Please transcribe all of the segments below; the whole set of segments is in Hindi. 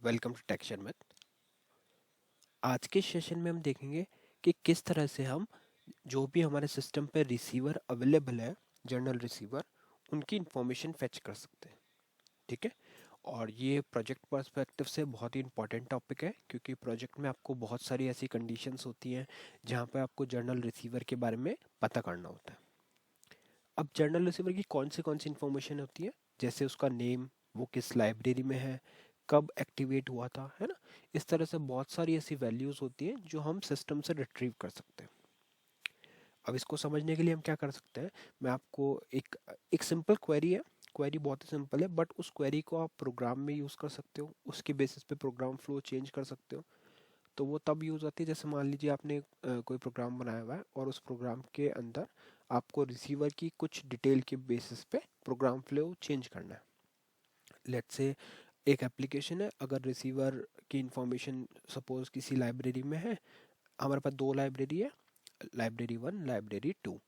Welcome to texture math. आज के सेशन में हम देखेंगे कि किस तरह से हम जो भी हमारे सिस्टम पे रिसीवर अवेलेबल है, जर्नल रिसीवर, उनकी इंफॉर्मेशन फेच कर सकते हैं। ठीक है। और ये प्रोजेक्ट पर्सपेक्टिव से बहुत ही इंपॉर्टेंट टॉपिक है, क्योंकि प्रोजेक्ट में आपको बहुत सारी ऐसी कंडीशंस होती हैं जहाँ पे आपको जर्नल रिसीवर के बारे में पता करना होता है। अब जर्नल रिसीवर की कौन सी इन्फॉर्मेशन होती है, जैसे उसका नेम, वो किस लाइब्रेरी में है, कब एक्टिवेट हुआ था, है ना। इस तरह से बहुत सारी ऐसी वैल्यूज़ होती हैं जो हम सिस्टम से रिट्रीव कर सकते हैं। अब इसको समझने के लिए हम क्या कर सकते हैं, मैं आपको एक एक सिंपल क्वेरी है। क्वेरी बहुत ही सिंपल है, बट उस क्वेरी को आप प्रोग्राम में यूज़ कर सकते हो, उसके बेसिस पे प्रोग्राम फ्लो चेंज कर सकते हो। तो वो तब यूज़ होती है जैसे मान लीजिए आपने कोई प्रोग्राम बनाया हुआ है और उस प्रोग्राम के अंदर आपको रिसीवर की कुछ डिटेल के बेसिस पे प्रोग्राम फ्लो चेंज करना है। लेट्स से एक एप्लीकेशन है, अगर रिसीवर की इंफॉर्मेशन सपोज किसी लाइब्रेरी में है। हमारे पास दो लाइब्रेरी है, लाइब्रेरी वन, लाइब्रेरी टू।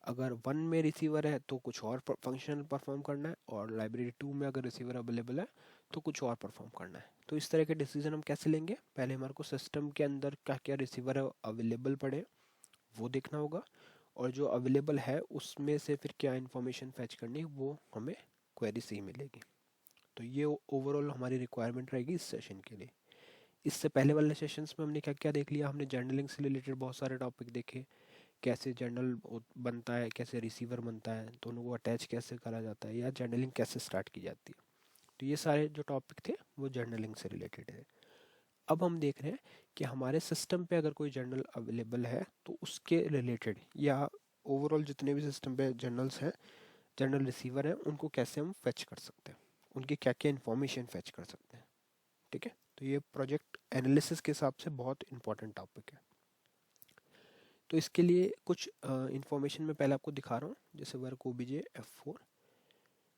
अगर वन में रिसीवर है तो कुछ और फंक्शन परफॉर्म करना है, और लाइब्रेरी टू में अगर रिसीवर अवेलेबल है तो कुछ और परफॉर्म करना है। तो इस तरह के डिसीजन हम कैसे लेंगे, पहले हमारे को सिस्टम के अंदर क्या क्या रिसीवर है अवेलेबल पड़े वो देखना होगा, और जो अवेलेबल है उसमें से फिर क्या इन्फॉर्मेशन फैच करनी है वो हमें क्वेरी से ही मिलेगी। तो ये ओवरऑल हमारी रिक्वायरमेंट रहेगी इस सेशन के लिए। इससे पहले वाले सेशंस में हमने क्या क्या देख लिया, हमने जर्नलिंग से रिलेटेड बहुत सारे टॉपिक देखे। कैसे जर्नल बनता है, कैसे रिसीवर बनता है, दोनों को अटैच कैसे करा जाता है, या जर्नलिंग कैसे स्टार्ट की जाती है। तो ये सारे जो टॉपिक थे वो जर्नलिंग से रिलेटेड है। अब हम देख रहे हैं कि हमारे सिस्टम पे अगर कोई जर्नल अवेलेबल है तो उसके रिलेटेड, या ओवरऑल जितने भी सिस्टम पे जर्नल्स हैं, जर्नल रिसीवर हैं, उनको कैसे हम फेच कर सकते हैं, उनकी क्या क्या इन्फॉर्मेशन फेच कर सकते हैं। ठीक है। तो ये प्रोजेक्ट एनालिसिस के हिसाब से बहुत इंपॉर्टेंट टॉपिक है। तो इसके लिए कुछ इंफॉर्मेशन मैं पहले आपको दिखा रहा हूँ, जैसे वर्क ओबीजे F4।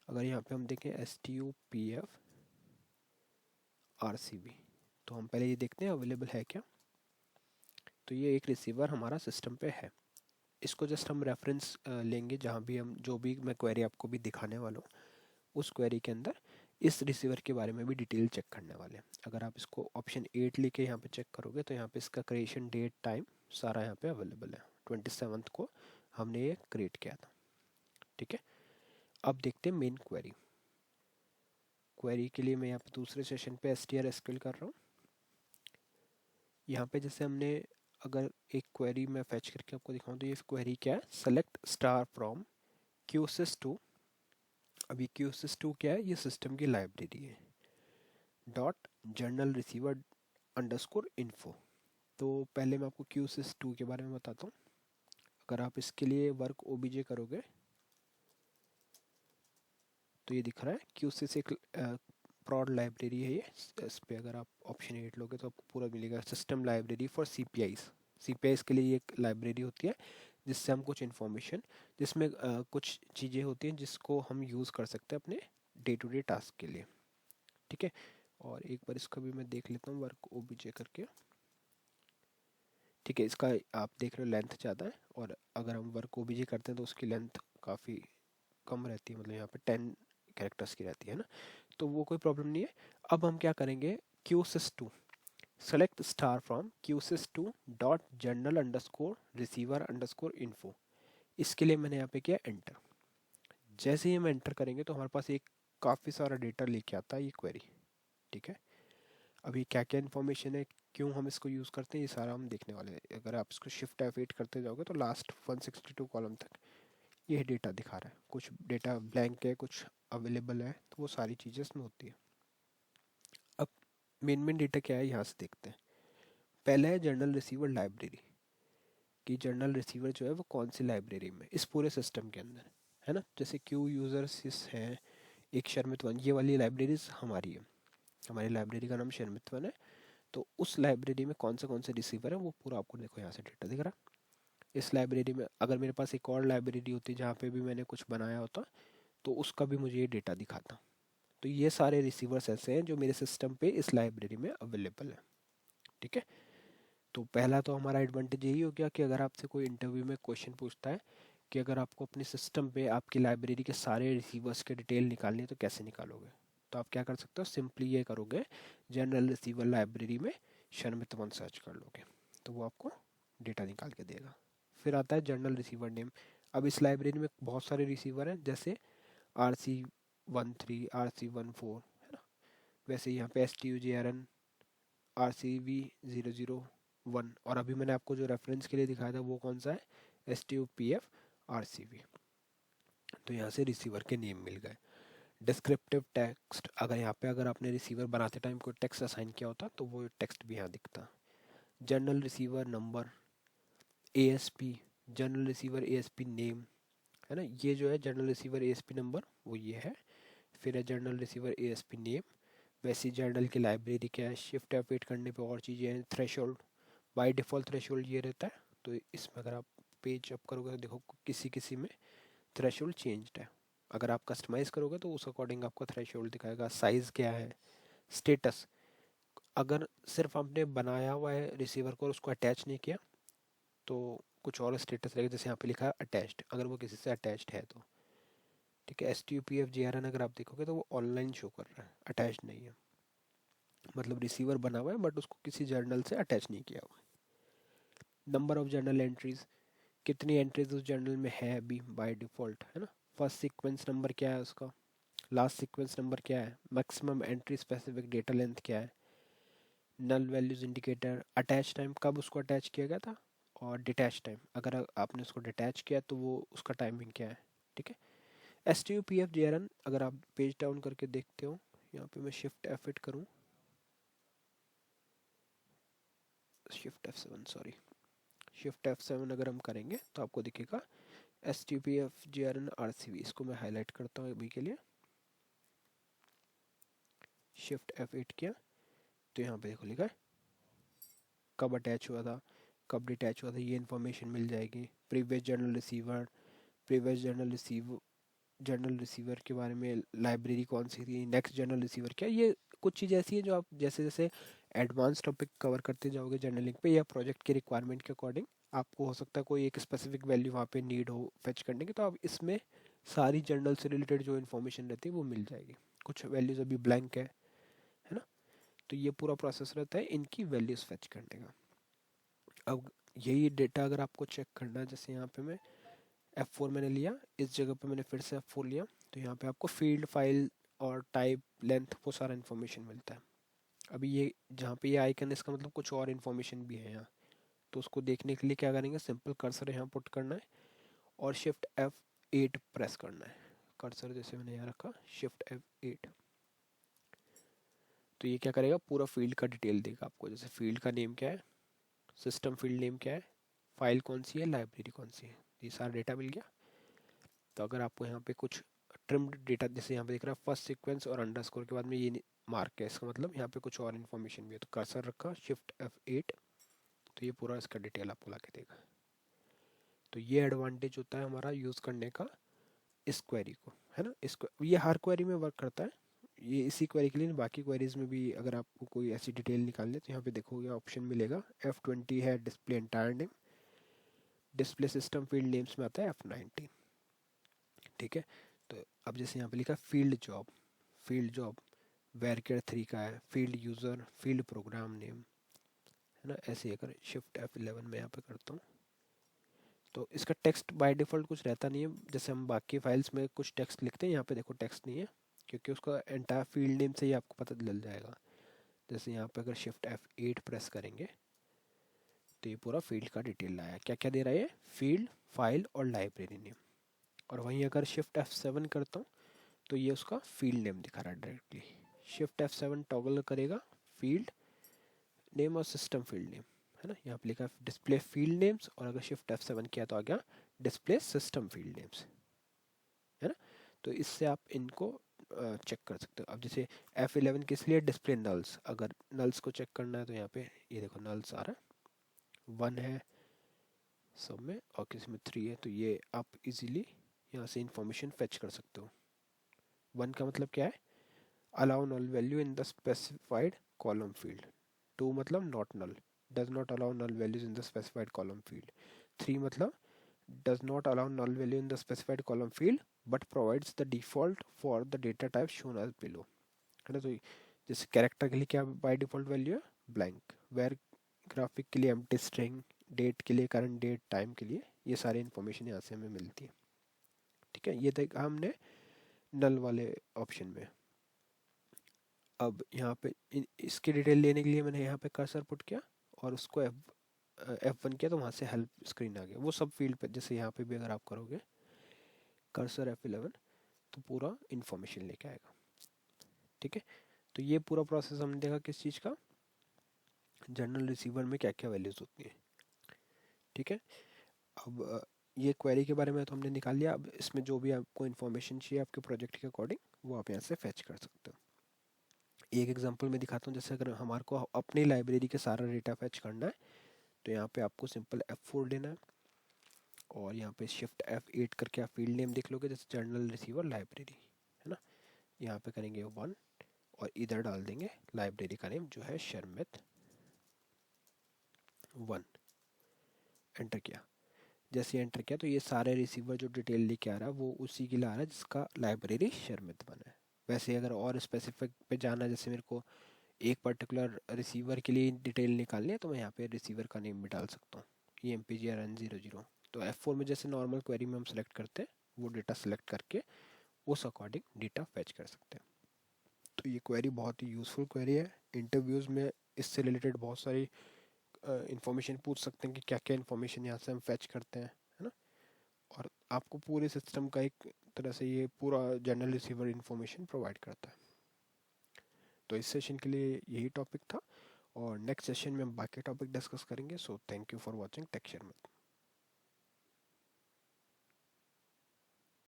अगर यहाँ पे हम देखें STUPF RCB, तो हम पहले ये देखते हैं अवेलेबल है क्या। तो ये एक रिसीवर हमारा सिस्टम पे है। इसको जस्ट हम रेफरेंस लेंगे, जहाँ भी हम जो भी मैं क्वेरी आपको भी दिखाने वाला हूँ उस क्वेरी के अंदर इस रिसीवर के बारे में भी डिटेल चेक करने वाले हैं। अगर आप इसको ऑप्शन 8 लेके यहाँ पे चेक करोगे तो यहाँ पे इसका क्रिएशन डेट टाइम सारा यहाँ पे अवेलेबल है। 27 को हमने ये क्रिएट किया था। ठीक है। अब देखते हैं मेन क्वेरी। क्वेरी के लिए मैं यहाँ पे दूसरे सेशन पे STR SQL कर रहा हूँ। यहाँ पे जैसे हमने, अगर एक क्वेरी मैं फैच करके आपको दिखाऊँ तो ये क्वेरी क्या है, सेलेक्ट स्टार फ्रॉम QSys 2। अभी QSys 2 क्या है, ये सिस्टम की लाइब्रेरी है। Dot journal receiver underscore info. तो पहले मैं आपको QSys 2 के बारे में बताता हूँ। अगर आप इसके लिए वर्क ओबीजे करोगे तो ये दिख रहा है QSys एक प्रॉड लाइब्रेरी है ये। इस पे अगर आप ऑप्शन 8 लोगे तो आपको पूरा मिलेगा, सिस्टम लाइब्रेरी फॉर CPIs के लिए एक लाइब्रेरी होती है जिससे हम कुछ इन्फॉर्मेशन, जिसमें कुछ चीज़ें होती हैं जिसको हम यूज़ कर सकते हैं अपने डे टू डे टास्क के लिए। ठीक है। और एक बार इसका भी मैं देख लेता हूँ वर्क ओबीजे करके। ठीक है, इसका आप देख रहे हो लेंथ ज़्यादा है, और अगर हम वर्क ओबीजे करते हैं तो उसकी लेंथ काफ़ी कम रहती है, मतलब यहाँ पे 10 कैरेक्टर्स की रहती है ना। तो वो कोई प्रॉब्लम नहीं है। अब हम क्या करेंगे, QSys 2 select star from QSys 2 dot journal underscore receiver underscore info. इसके लिए मैंने यहाँ पे किया एंटर। जैसे ही हम एंटर करेंगे तो हमारे पास एक काफ़ी सारा डेटा लेके आता है ये क्वेरी। ठीक है। अभी क्या क्या इन्फॉर्मेशन है, क्यों हम इसको यूज़ करते हैं, ये सारा हम देखने वाले हैं। अगर आप इसको शिफ्ट F8 करते जाओगे तो लास्ट 162 कॉलम तक ये डेटा दिखा रहा है। कुछ डेटा ब्लैंक है, कुछ अवेलेबल है, तो वो सारी चीज़ें इसमें होती है। अब मेन डेटा क्या है यहाँ से देखते हैं। पहला है जर्नल रिसीवर लाइब्रेरी, कि जर्नल रिसीवर जो है वो कौन सी लाइब्रेरी में इस पूरे सिस्टम के अंदर है ना। जैसे क्यू यूज़र सिस है, एक शर्मित 1, ये वाली लाइब्रेरीज हमारी है। हमारी लाइब्रेरी का नाम शर्मित 1 है। तो उस लाइब्रेरी में कौन से रिसीवर है वो पूरा आपको देखो यहाँ से डेटा दिख रहा है। इस लाइब्रेरी में अगर मेरे पास एक और लाइब्रेरी होती जहाँ पे भी मैंने कुछ बनाया होता तो उसका भी मुझे ये डेटा दिखाता। तो ये सारे रिसीवर्स ऐसे हैं जो मेरे सिस्टम पे इस लाइब्रेरी में अवेलेबल है। ठीक है। तो पहला तो हमारा एडवांटेज यही हो गया कि अगर आपसे कोई इंटरव्यू में क्वेश्चन पूछता है कि अगर आपको अपने सिस्टम पे आपकी लाइब्रेरी के सारे रिसीवर्स के डिटेल निकालनी है तो कैसे निकालोगे, तो आप क्या कर सकते हो, सिंपली ये करोगे, जनरल रिसीवर लाइब्रेरी में शर्मित1 सर्च कर लोगे तो वो आपको डेटा निकाल के देगा। फिर आता है जनरल रिसीवर नेम। अब इस लाइब्रेरी में बहुत सारे रिसीवर हैं, जैसे RC13, RC14, है ना। वैसे यहाँ पे STUJRN, RCV001, और अभी मैंने आपको जो रेफरेंस के लिए दिखाया था वो कौन सा है, STUPF-RCV। तो यहाँ से रिसीवर के नेम मिल गए। डिस्क्रिप्टिव टेक्स्ट, अगर यहाँ पे अगर आपने रिसीवर बनाते टाइम कोई टेक्स्ट असाइन किया होता तो वो टेक्स्ट भी यहाँ दिखता। General receiver number, ASP, general receiver ASP name, है ना, ये जो है जनरल रिसीवर ASP नंबर वो ये है। फिर है जनरल रिसीवर ASP नेम। वैसे जनरल की लाइब्रेरी क्या है, शिफ्ट F8 करने पे और चीज़ें हैं। थ्रेशोल्ड, बाय डिफ़ॉल्ट थ्रेशोल्ड ये रहता है, तो इसमें अगर आप पेज अप करोगे तो देखो किसी किसी में थ्रेशोल्ड चेंज्ड है। अगर आप कस्टमाइज़ करोगे तो उस अकॉर्डिंग आपका थ्रेशोल्ड दिखाएगा। साइज़ क्या है, स्टेटस, अगर सिर्फ आपने बनाया हुआ है रिसीवर को और उसको अटैच नहीं किया तो कुछ और स्टेटस रहेगा, जैसे यहाँ पे लिखा है अटैच्ड, अगर वो किसी से अटैच्ड है तो। ठीक है, STUPF-JRN अगर आप देखोगे तो वो ऑनलाइन शो कर रहा है, अटैच्ड नहीं है, मतलब रिसीवर बना हुआ है बट उसको किसी जर्नल से अटैच नहीं किया हुआ है। नंबर ऑफ जर्नल एंट्रीज, कितनी एंट्रीज उस जर्नल में है अभी बाय डिफ़ॉल्ट, है ना। फर्स्ट सीक्वेंस नंबर क्या है उसका, लास्ट सीक्वेंस नंबर क्या है, maximum entry specific data length क्या है, null values indicator, attach time, कब उसको अटैच किया गया था, और डिटैच टाइम, अगर आपने उसको डिटैच किया तो वो उसका टाइमिंग क्या है। ठीक है। STUPF-JRN अगर आप पेज डाउन करके देखते हो, यहाँ पे मैं शिफ्ट F8 करूँ, shift F7 sorry, shift F7 अगर हम करेंगे तो आपको दिखेगा STUPF-JRN-RCV। इसको मैं हाईलाइट करता हूँ अभी के लिए, शिफ्ट F8 किया तो यहाँ पे देखो लिखा है कब अटैच हुआ था, कब डिटैच हुआ था, ये इन्फॉर्मेशन मिल जाएगी। Previous journal receiver, previous journal receiver के बारे में लाइब्रेरी कौन सी थी, नेक्स्ट जर्नल रिसीवर क्या, ये कुछ चीज़ ऐसी है जो आप जैसे जैसे एडवांस टॉपिक कवर करते जाओगे जर्नलिंग पे या प्रोजेक्ट के रिक्वायरमेंट के अकॉर्डिंग, आपको हो सकता है कोई एक स्पेसिफिक वैल्यू वहाँ पे नीड हो फेच करने की, तो आप इसमें सारी जर्नल से रिलेटेड जो इन्फॉर्मेशन रहती है वो मिल जाएगी। कुछ वैल्यूज़ अभी ब्लैंक है ना, तो ये पूरा प्रोसेस रहता है इनकी वैल्यूज़ फेच करने का। अब यही डेटा अगर आपको चेक करना है, जैसे यहाँ पे मैं F4 मैंने लिया, इस जगह पे मैंने फिर से F4 लिया, तो यहाँ पे आपको फील्ड, फाइल और टाइप, लेंथ, वो सारा इन्फॉर्मेशन मिलता है। अभी ये जहाँ पे ये आइकन, इसका मतलब कुछ और इन्फॉर्मेशन भी है यहाँ, तो उसको देखने के लिए क्या करेंगे, सिंपल कर्सर यहाँ पुट करना है और शिफ्ट F8 प्रेस करना है। कर्सर जैसे मैंने यहाँ रखा, शिफ्ट F8, तो ये क्या करेगा, पूरा फील्ड का डिटेल देगा आपको, जैसे फील्ड का नेम क्या है, सिस्टम फील्ड नेम क्या है, फाइल कौन सी है, लाइब्रेरी कौन सी है, ये सारा डेटा मिल गया। तो अगर आपको यहाँ पे कुछ ट्रिम्ड डेटा, जैसे यहाँ पे दिख रहा है फर्स्ट सीक्वेंस और अंडरस्कोर के बाद में ये मार्क है, इसका मतलब यहाँ पे कुछ और इन्फॉर्मेशन भी है, तो कर्सर रखा, शिफ्ट F8, तो ये पूरा इसका डिटेल आपको ला के देगा। तो ये एडवांटेज होता है हमारा यूज़ करने का इस क्वेरी को, है ना। इसको ये हर क्वेरी में वर्क करता है, ये इसी क्वेरी के लिए नहीं, बाकी क्वेरीज में भी अगर आपको कोई ऐसी डिटेल निकालनी है तो यहाँ पे देखोगे ऑप्शन मिलेगा, F20 है display entire name, display system field names में आता है F19। ठीक है, तो अब जैसे यहाँ पे लिखा field job, field job varchar 3 का है, field user, field program name, है ना। ऐसे अगर शिफ्ट F11 में यहाँ पे करता हूँ तो इसका टेक्स्ट बाय डिफ़ॉल्ट कुछ रहता नहीं है, जैसे हम बाकी फाइल्स में कुछ टेक्स्ट लिखते हैं, यहाँ पे देखो टेक्स्ट नहीं है, क्योंकि उसका एंटायर फील्ड नेम से ही आपको पता चल जाएगा। जैसे यहाँ पे अगर शिफ्ट F8 प्रेस करेंगे तो ये पूरा फील्ड का डिटेल लाया, क्या क्या दे रहा है, फील्ड, फाइल और लाइब्रेरी नेम। और वहीं अगर शिफ्ट F7 करता हूँ तो ये उसका फील्ड नेम दिखा रहा है डायरेक्टली। शिफ्ट F7 टॉगल करेगा फील्ड नेम और सिस्टम फील्ड नेम, है ना। यहाँ पे लिखा है डिस्प्ले फील्ड नेम्स, और अगर शिफ्ट F7 किया तो आ गया डिस्प्ले सिस्टम फील्ड नेम्स, है ना। तो इससे आप इनको चेक कर सकते हो। अब जैसे F11 किस लिए, डिस्प्ले नल्स, अगर नल्स को चेक करना है तो यहाँ पे ये देखो नल्स आ रहा है, 1 है सब में और किसी में 3 है, तो ये आप इजीली यहाँ से इंफॉर्मेशन फेच कर सकते हो। 1 का मतलब क्या है, allow null value in the specified column field, 2 मतलब not null, does not allow null values in the specified column field, 3 मतलब does not allow null value in the specified column field but provides the default for the data type shown as below। है ना। तो जैसे कैरेक्टर के लिए क्या बाय डिफ़ॉल्ट वैल्यू है, ब्लैंक। वेयर ग्राफिक के लिए एम्प्टी स्ट्रिंग, डेट के लिए करंट डेट, टाइम के लिए, ये सारी इन्फॉर्मेशन यहाँ से हमें मिलती है। ठीक है, ये देखा हमने नल वाले ऑप्शन में। अब यहाँ पे इसकी डिटेल लेने के लिए मैंने यहाँ पे कर्सर पुट किया और उसको F1 किया, तो वहाँ से हेल्प स्क्रीन आ गया। वो सब फील्ड पे, जैसे यहाँ पे भी अगर आप करोगे कर्सर F11, तो पूरा इन्फॉर्मेशन लेके आएगा। ठीक है, तो ये पूरा प्रोसेस हमने देखा किस चीज़ का, जनरल रिसीवर में क्या क्या वैल्यूज़ होती हैं। ठीक है, अब ये क्वेरी के बारे में तो हमने निकाल लिया। अब इसमें जो भी आपको इन्फॉर्मेशन चाहिए आपके प्रोजेक्ट के अकॉर्डिंग, वो आप यहाँ से फैच कर सकते हो। एक एग्जांपल में दिखाता हूँ। जैसे अगर हमारे को अपनी लाइब्रेरी के सारा डेटा फैच करना है, तो यहाँ पे आपको सिंपल F4 लेना है और यहाँ पे शिफ्ट F8 करके आप फील्ड नेम देख लोगे, जैसे जर्नल रिसीवर लाइब्रेरी, है ना। यहाँ पे करेंगे 1 और इधर डाल देंगे लाइब्रेरी का नेम जो है शर्मित 1। एंटर किया। जैसे एंटर किया तो ये सारे रिसीवर जो डिटेल लेके आ रहा है वो उसी के लिए आ रहा है जिसका लाइब्रेरी शर्मित 1 है। वैसे अगर और स्पेसिफिक पे जाना है, जैसे मेरे को एक पर्टिकुलर रिसीवर के लिए डिटेल निकालनी है, तो मैं यहाँ पे रिसीवर का नेम भी डाल सकता हूँ, ये MPGRN00। तो F4 में जैसे नॉर्मल क्वेरी में हम सेलेक्ट करते हैं, वो डेटा सेलेक्ट करके उस अकॉर्डिंग डेटा फैच कर सकते हैं। तो ये क्वेरी बहुत ही यूज़फुल क्वेरी है। इंटरव्यूज़ में इससे रिलेटेड बहुत सारी इंफॉर्मेशन पूछ सकते हैं कि क्या क्या इन्फॉर्मेशन यहाँ से हम फैच करते हैं, है ना। और आपको पूरे सिस्टम का एक तरह से ये पूरा जनरल रिसीवर इंफॉर्मेशन प्रोवाइड करता है। तो इस सेशन के लिए यही टॉपिक था और नेक्स्ट सेशन में हम बाकी टॉपिक डिस्कस करेंगे। So thank you for watching Tech Share में।